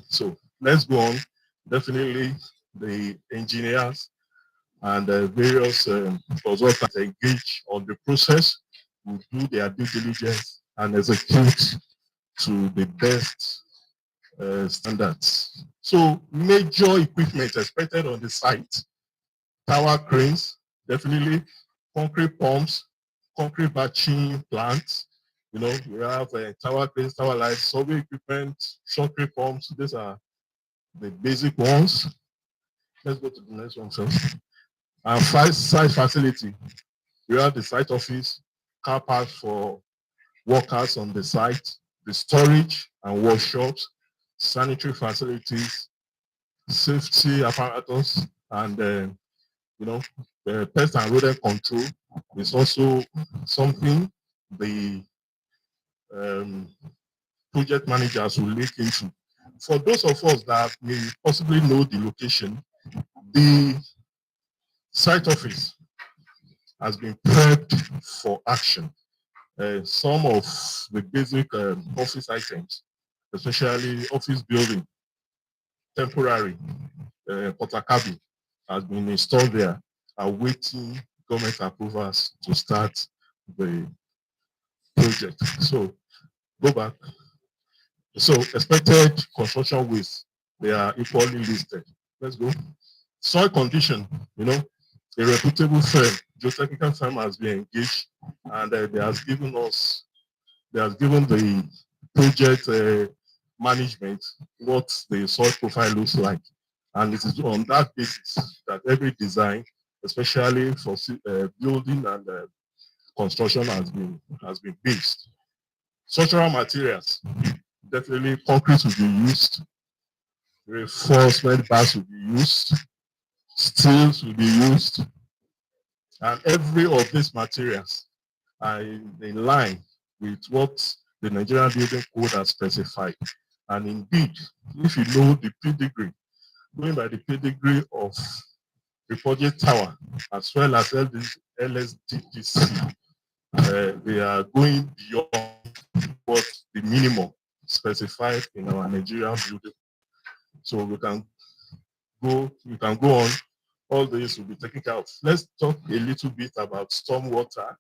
So let's go on. Definitely the engineers and various consultants engage on the process will do their due diligence and execute to the best standards. So major equipment expected on the site: tower cranes, definitely concrete pumps, concrete batching plants. We have tower cranes, tower lights, survey equipment, concrete pumps. These are the basic ones. Let's go to the next one first. And site facility. We have the site office, car parks for workers on the site, the storage and workshops, sanitary facilities, safety apparatus, and pest and rodent control is also something the um, project managers will look into. For those of us that may possibly know the location, the site office has been prepped for action. Some of the basic office items, especially office building, temporary porter cabin, has been installed there, awaiting government approvals to start the project. So go back. So expected construction waste, they are equally listed. Let's go. Soil condition, a reputable firm, geotechnical firm has been engaged, and they have given the project management what the soil profile looks like. And it is on that basis that every design, especially for building and construction, has been based. Structural materials, definitely concrete will be used, reinforcement bars will be used, steels will be used, and every of these materials are in line with what the Nigerian Building Code has specified. And indeed, if you know the pedigree, going by the pedigree of the project tower as well as LSDDC, they are going beyond what the minimum specified in our Nigerian building. So we can go on. All this will be taken care of. Let's talk a little bit about stormwater.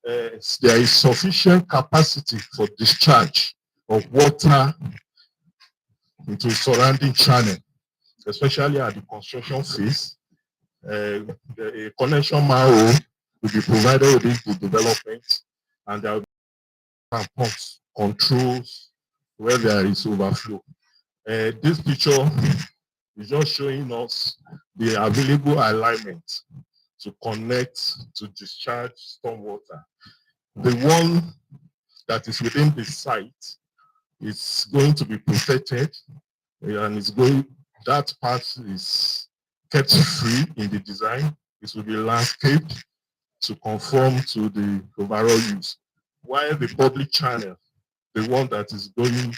There is sufficient capacity for discharge of water into surrounding channel, especially at the construction phase. A connection manhole will be provided within the development, and there will be pumps, controls where there is overflow. This picture is just showing us the available alignment to connect to discharge stormwater. The one that is within the site is going to be protected, and that part is kept free in the design. It will be landscaped to conform to the overall use. While the public channel, the one that is going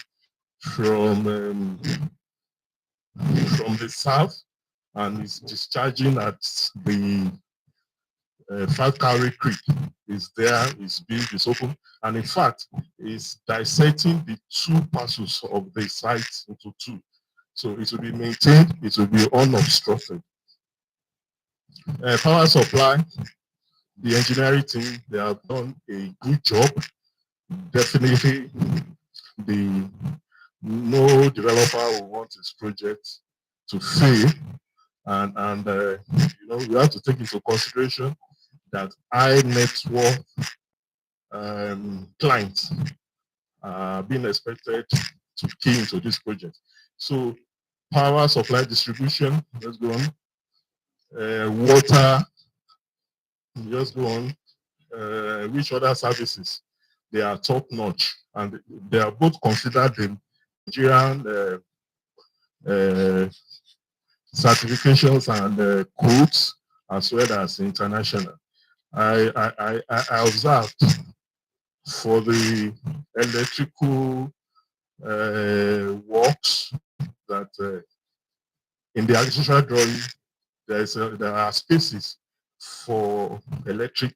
from the south and is discharging at the Five Cowrie Creek, is there, is open, and in fact is dissecting the two parcels of the site into two. So it will be maintained, it will be unobstructed. Power supply, the engineering team, they have done a good job. Definitely, no developer will want his project to fail, and we have to take into consideration that high net worth clients are being expected to key into this project. So power supply distribution, let's go on. Water, just go on. Which other services? They are top notch, and they are both considered the Nigerian certifications and codes as well as international. I observed for the electrical works that in the architectural drawing there are spaces for electric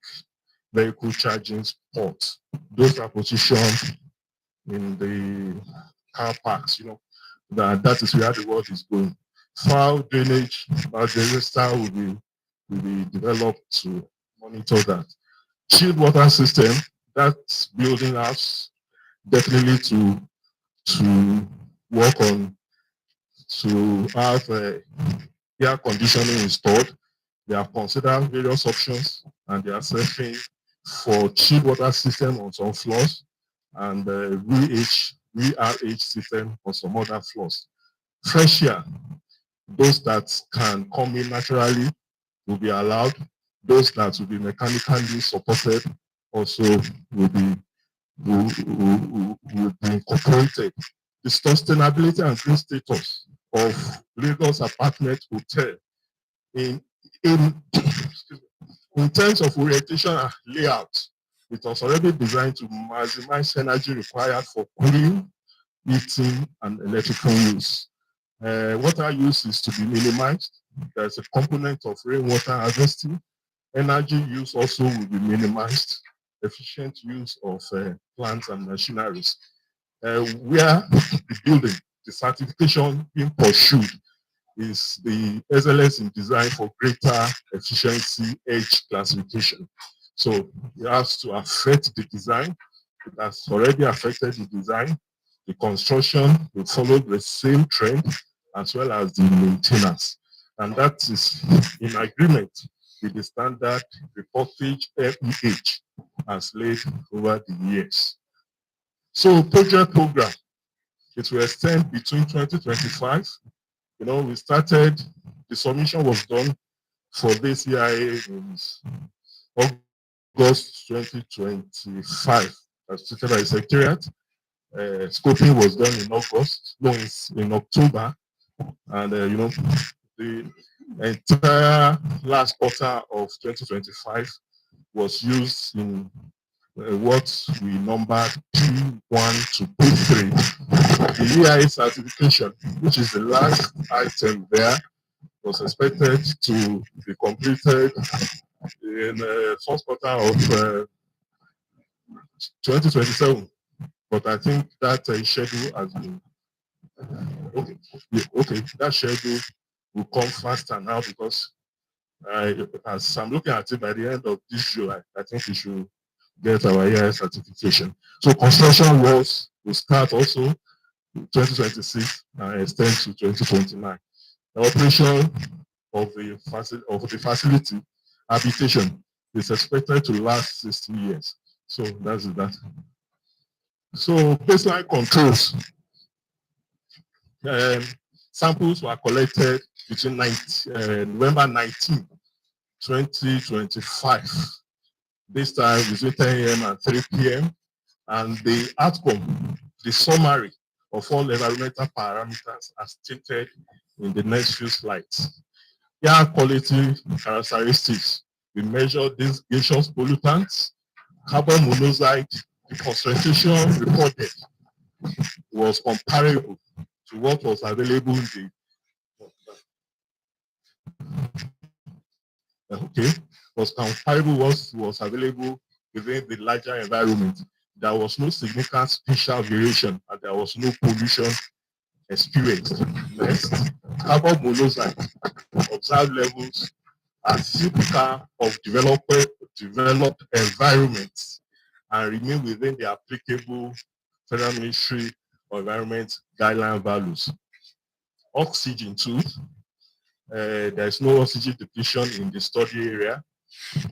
vehicle charging ports. Those are positioned in the car parks, That is where the world is going. Foul drainage style will be developed to monitor that. Chilled water system, that's building us definitely to work on to have air conditioning installed. They have considered various options and they are searching for chilled water system on some floors and VRH system on some other floors. Fresh air, those that can come in naturally will be allowed. Those that will be mechanically supported also will be will be incorporated. The sustainability and green status of Lagos Apartmentt Hotel in in in terms of orientation and layout, it was already designed to maximize energy required for cooling, heating, and electrical use. Water use is to be minimized. There's a component of rainwater harvesting. Energy use also will be minimized. Efficient use of plants and machineries. Where the building, the certification being pursued is the excellence in design for greater efficiency edge classification. So it has to affect the design. It has already affected the design. The construction will follow the same trend as well as the maintenance. And that is in agreement with the standard reportage FEH as laid over the years. So project program, it will extend between 2025. We started, the submission was done for this CIA in August 2025, as stated by the Secretariat. Scoping was done in August, no, in October, and the entire last quarter of 2025 was used in what we numbered P1 to P3. The EIA certification, which is the last item there, was expected to be completed in the first quarter of 2027. But I think that schedule has been okay. Okay, that schedule will come faster now because as I'm looking at it, by the end of this July, I think we should get our AI certification. So construction works will start also in 2026 and extend to 2029. The operation of the facility habitation is expected to last 60 years. So that's that. So baseline controls. Samples were collected between November 19, 2025. This time between 10 a.m. and 3 p.m. And the outcome, the summary of all environmental parameters are stated in the next few slides. Air quality characteristics. We measured these gaseous pollutants, carbon monoxide, the concentration recorded was comparable to what was available in was comparable was available within the larger environment. There was no significant spatial variation and there was no pollution experienced. Next, carbon monoxide observed levels are typical of developed environments and remain within the applicable Federal Ministry of Environment guideline values. Oxygen too, there is no oxygen depletion in the study area.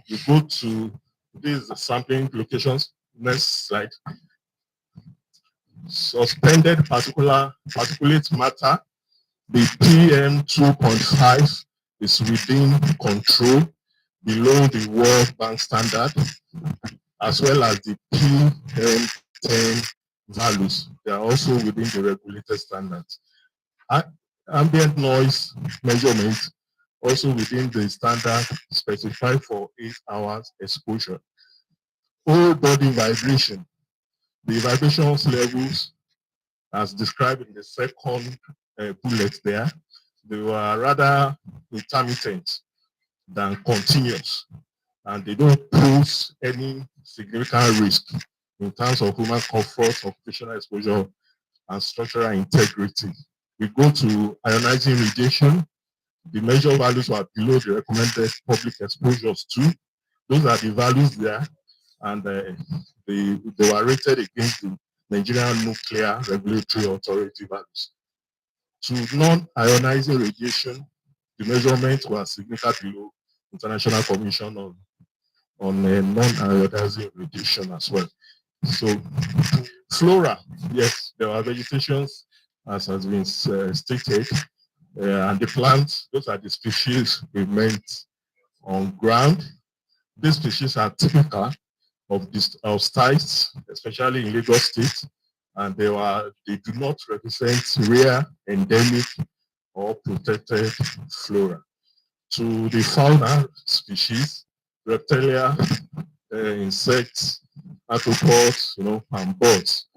We go to these sampling locations. Next slide. Suspended particulate matter, the PM 2.5 is within control below the World Bank standard, as well as the PM10 values. They are also within the regulated standards. Ambient noise measurement, also within the standard specified for 8 hours exposure. Whole body vibration, the vibrations levels as described in the second bullet there, they were rather intermittent than continuous, and they don't pose any significant risk in terms of human comfort, occupational exposure, and structural integrity. We go to ionizing radiation. The measured values were below the recommended public exposures too. Those are the values there, and they were rated against the Nigerian Nuclear Regulatory Authority values. To non-ionizing radiation, the measurements were significantly below International Commission on non-ionizing radiation as well. So, flora, yes, there are vegetations, as has been stated, and the plants, those are the species we meant on ground. These species are typical of sites, especially in Lagos State, and they do not represent rare, endemic, or protected flora. To the fauna species, reptilia, insects, arthropods, and birds.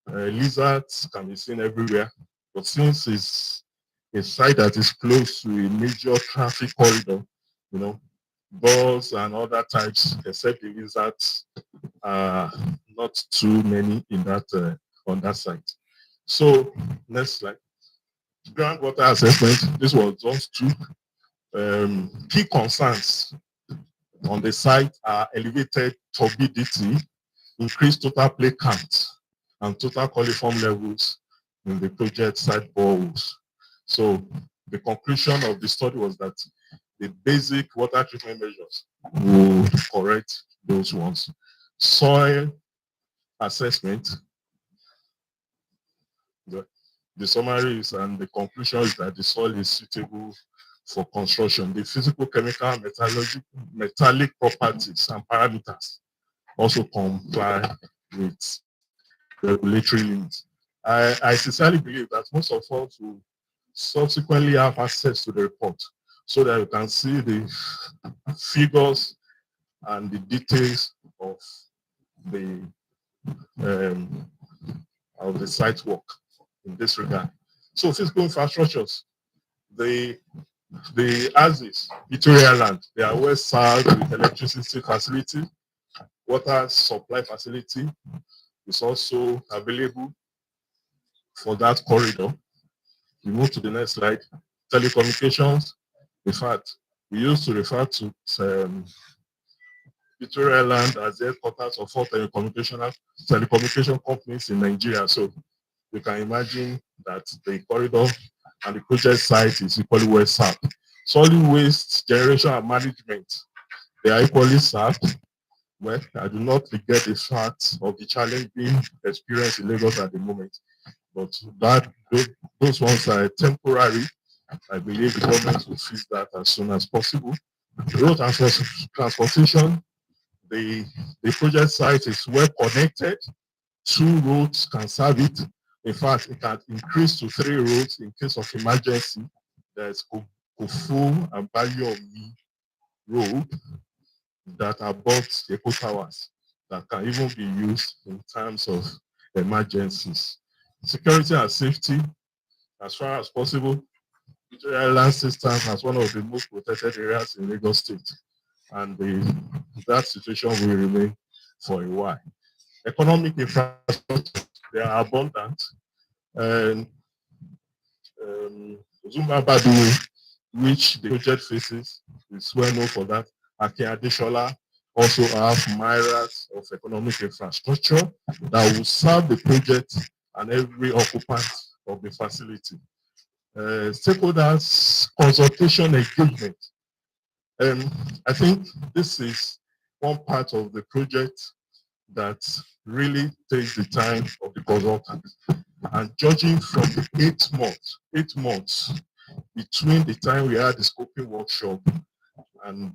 Lizards can be seen everywhere, but since it's a site that is close to a major traffic corridor, birds and other types, except the lizards, are not too many in that on that site. So next slide. Groundwater assessment. This was just two key concerns on the site are elevated turbidity, increased total play count, and total coliform levels in the project site boreholes. So the conclusion of the study was that the basic water treatment measures will correct those ones. Soil assessment, the summary is, and the conclusion is that the soil is suitable for construction. The physical, chemical, metallic properties and parameters also comply with regulatory limits. I sincerely believe that most of us will subsequently have access to the report so that you can see the figures and the details of the site work in this regard. So physical infrastructures, the ASIS, Victoria Land, they are well served with electricity facility, water supply facility is also available for that corridor. We move to the next slide. Telecommunications. In fact, we used to refer to Victoria Land as the headquarters of all telecommunication companies in Nigeria. So you can imagine that the corridor and the project site is equally well served. Solid waste generation and management, they are equally served. Well, I do not forget the fact of the challenge being experienced in Lagos at the moment, but those ones are temporary. I believe the government will fix that as soon as possible. Road transportation, the project site is well connected. 2 roads can serve it. In fact, it can increase to 3 roads in case of emergency. There's Kofu and Bayomi Road that are both Eko towers that can even be used in terms of emergencies. Security and safety, as far as possible, Victoria Land stands as one of the most protected areas in Lagos State, and that situation will remain for a while. Economic infrastructure, they are abundant, and Zumba Badu, which the project faces, is well known for that. Akin Adeshola also have myriads of economic infrastructure that will serve the project and every occupant of the facility. Stakeholders consultation engagement. I think this is one part of the project that really takes the time of the consultant. And judging from the 8 months between the time we had the scoping workshop and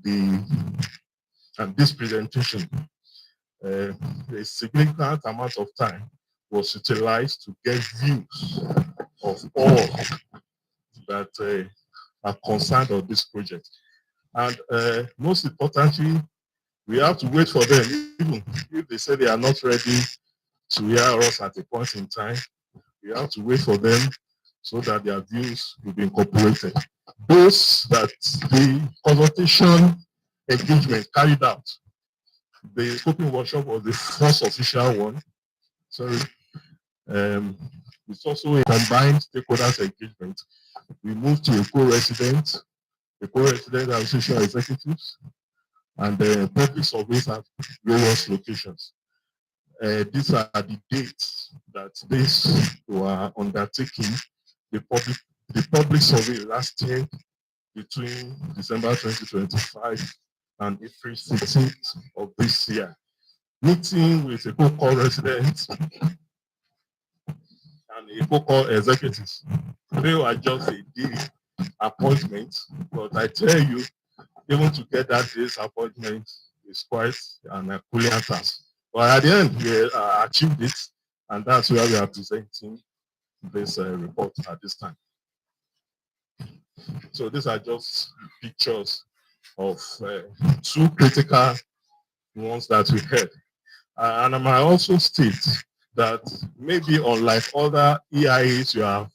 this presentation, a significant amount of time was utilized to get views of all that are concerned of this project. And most importantly, we have to wait for them, even if they say they are not ready to hear us at a point in time. We have to wait for them so that their views will be incorporated. Those that the consultation engagement carried out, the scoping workshop was the first official one. Sorry. It's also a combined stakeholders engagement. We moved to Eko resident and social executives, and public surveys at various locations. These are the dates that these were undertaking. The public survey last year between December 2025 and April 16th of this year. Meeting with Eko Court residents and Eko Court executives. They were just a day appointment, but I tell you, even to get that day's appointment is quite an Herculean task. But at the end, we achieved it, and that's where we are presenting this report at this time. So these are just pictures of two critical ones that we had. And I might also state that maybe unlike other EIAs you have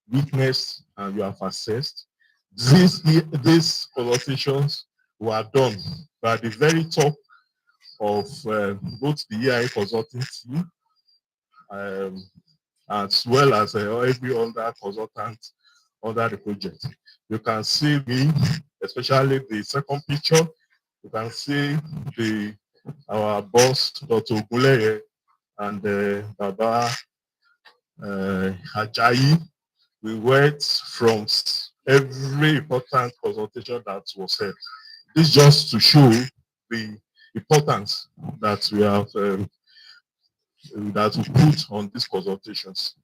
witnessed and you have assessed, these consultations were done by the very top of both the EIA consulting team as well as every other consultant under the project. You can see me, especially the second picture. You can see our boss, Dr. Oguleye, and Baba Ajayi. We went from every important consultation that was held. This just to show the importance that we have that we put on these consultations.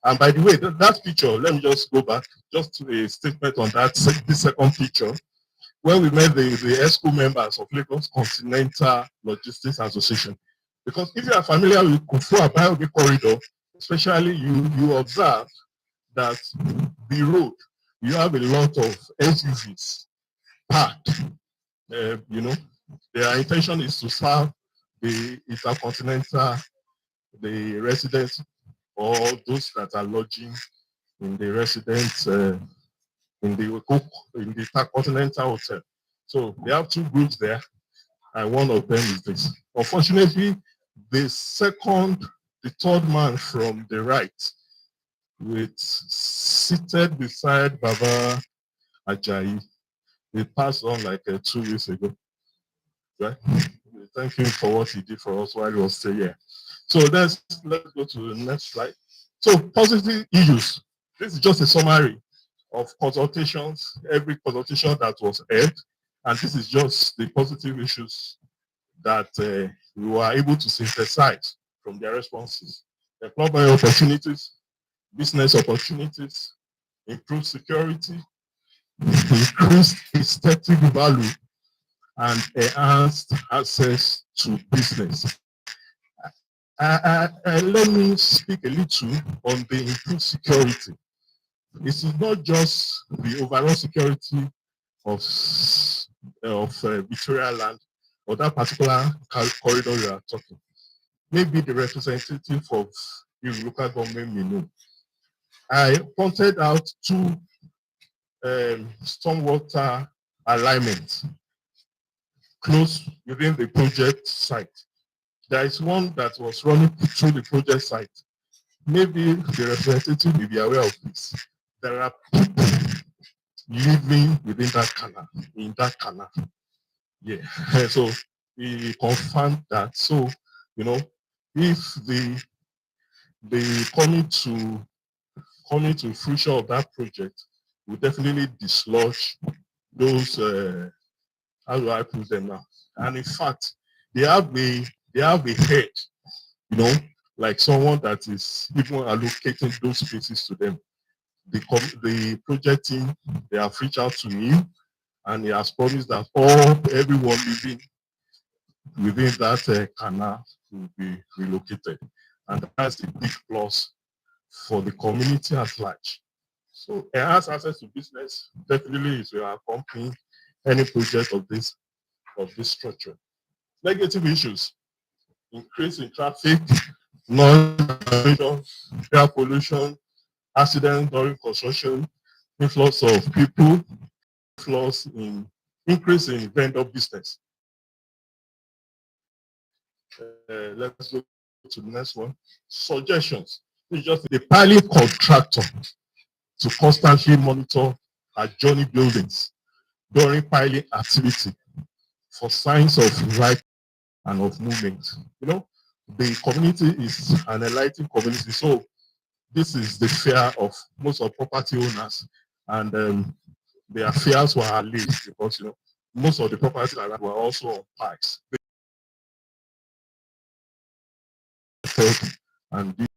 And by the way, that picture, let me just go back, just to a statement on that this second picture, when we met the ESCO members of Lagos Continental Logistics Association. Because if you are familiar with Kufu-Abayomi corridor, especially you observe that the road, you have a lot of SUVs parked. You know, their intention is to serve the intercontinental, the residents, or those that are lodging in the residence in the Intercontinental Hotel. So they have two groups there, and one of them is this. Unfortunately, the third man from the right, seated beside Baba Ajayi, he passed on like 2 weeks ago. Right? We thank him for what he did for us while he was still here. So let's go to the next slide. So positive issues. This is just a summary of consultations, every consultation that was held, and this is just the positive issues that we were able to synthesize from their responses. Employment opportunities, business opportunities, improved security, increased aesthetic value, and enhanced access to business. Let me speak a little on the improved security. This is not just the overall security of Victoria Land or that particular corridor you are talking. Maybe the representative of the local government may know. I pointed out two stormwater alignments close within the project site. There is one that was running through the project site. Maybe the representative will be aware of this. There are people living within that canal, in that canal. Yeah, so we confirmed that. So, you know, if the coming to fruition of that project, will definitely dislodge those, how do I put them now? And in fact, they have a head, you know, like someone that is even allocating those spaces to them. The project team, they have reached out to me, and he has promised that everyone living within that canal will be relocated. And that's a big plus for the community at large. So enhanced access to business definitely is your accompany any project of this structure. Negative issues: increase in traffic, noise pollution, air pollution, accidents during construction, influx of people, increase in vendor business. Let's go to the next one. Suggestions. It's just the piling contractor to constantly monitor adjoining buildings during piling activity for signs of life and of movement. You know, the community is an enlightened community, so this is the fear of most of property owners, and their fears were allayed because most of the properties around were also on pikes. And the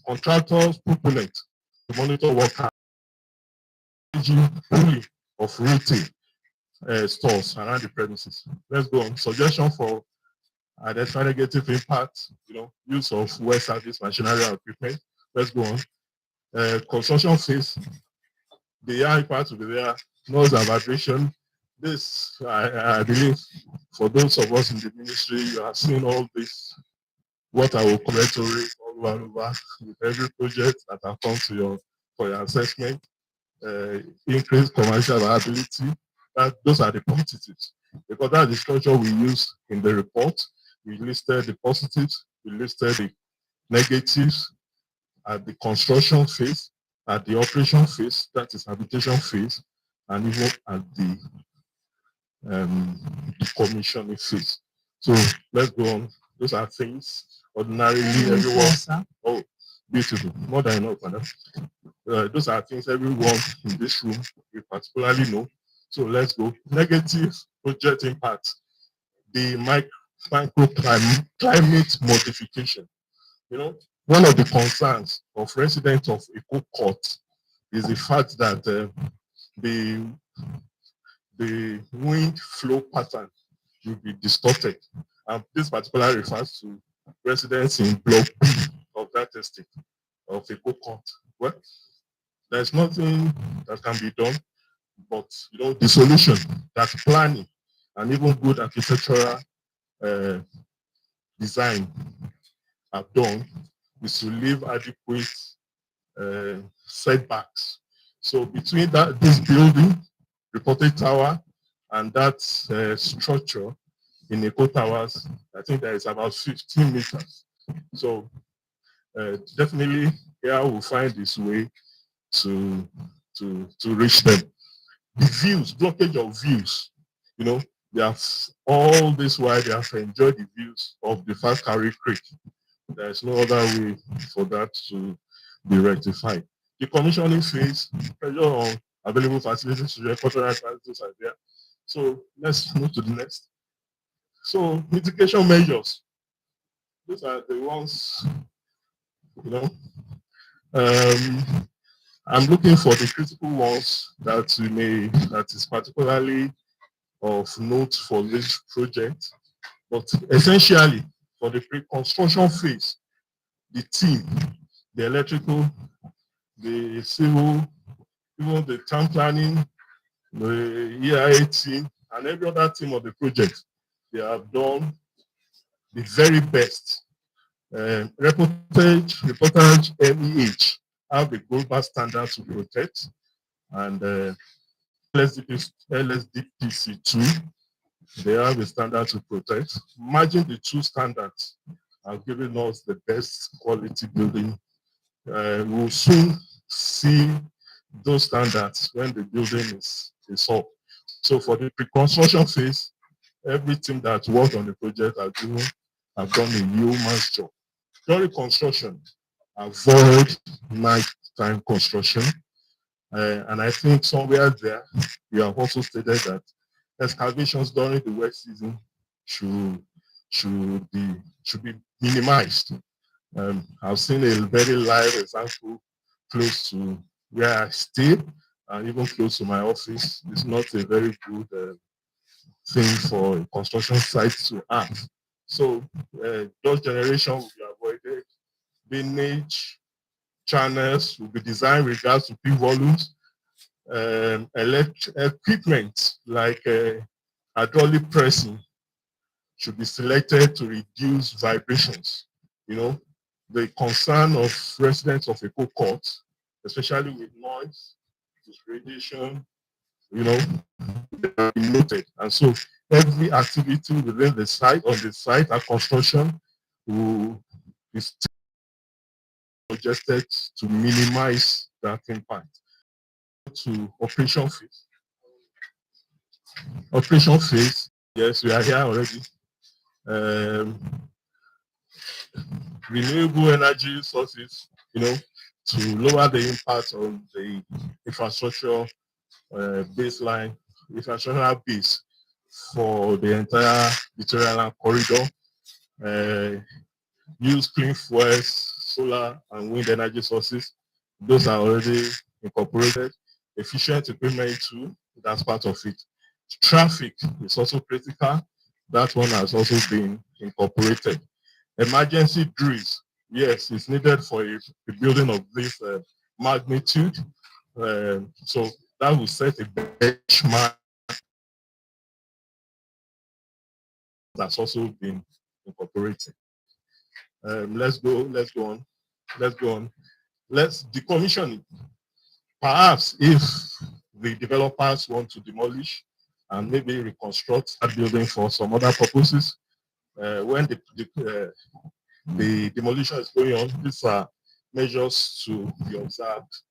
contractors proponent to monitor worker pooling of retail stores around the premises. Let's go on. Suggestion for identify negative impact, use of well service machinery and equipment. Let's go on. Construction phase, the air impact will be there, noise and vibration. This, I believe, for those of us in the ministry, you have seen all this, what I will correctorate all over with every project that have come to for your assessment, increased commercial viability. Those are the positives. Because that's the structure we use in the report. We listed the positives, we listed the negatives at the construction phase, at the operation phase, that is habitation phase, and even at the commissioning phase. So let's go on. Those are things ordinarily everyone. Oh, beautiful. More than enough, madam. Those are things everyone in this room will particularly know. So let's go. Negative project impact. The microclimate modification. One of the concerns of residents of Eko Court is the fact that the wind flow pattern will be distorted. And this particularly refers to residents in Block B of that estate of Eko Court. Well, there's nothing that can be done, but the solution that planning and even good architectural design have done is to leave adequate setbacks. So between this building, reported tower, and that structure in Eko Towers, I think there is about 15 meters. So definitely here we'll find this way to reach them. The views, blockage of views, they have all this while they have enjoyed the views of the Fakari Creek. There's no other way for that to be rectified. The commissioning phase, pressure on available facilities to cultural facilities are there. So let's move to the next. So mitigation measures. These are the ones, I'm looking for the critical ones that is particularly of note for this project. But essentially, for the pre-construction phase, the team, the electrical, the civil, even the town planning, the EIA team, and every other team of the project, they have done the very best. Reportage, MEH have a global standard to protect, and LSDPC2, they have a standard to protect. Imagine the two standards are giving us the best quality building. We'll soon see those standards when the building is up. So for the pre-construction phase, every team that worked on the project have done a yeoman's job. During construction, avoid nighttime construction. And I think somewhere there, you have also stated that excavations during the wet season should be minimized. I've seen a very live example close to where I stay, and even close to my office. It's not a very good thing for a construction site to have. So dust generation will be avoided. Drainage channels will be designed regards to peak volumes. Equipment like hydraulic pressing should be selected to reduce vibrations. The concern of residents of Eko Court, especially with noise, radiation, they have been noted. And so every activity within the site, on the site, at construction, will be suggested to minimize that impact. To operation phase. Operation phase, yes, we are here already. Renewable energy sources, to lower the impact on the infrastructure baseline, infrastructural base for the entire Mediterranean corridor. Use clean fuels, solar and wind energy sources. Those are already incorporated. Efficient equipment too, that's part of it. Traffic is also critical. That one has also been incorporated. Emergency drills, yes, it's needed for a building of this magnitude. So that will set a benchmark that's also been incorporated. Let's go on. Let's decommission it. Perhaps if the developers want to demolish and maybe reconstruct that building for some other purposes, when the demolition is going on, these are measures to be observed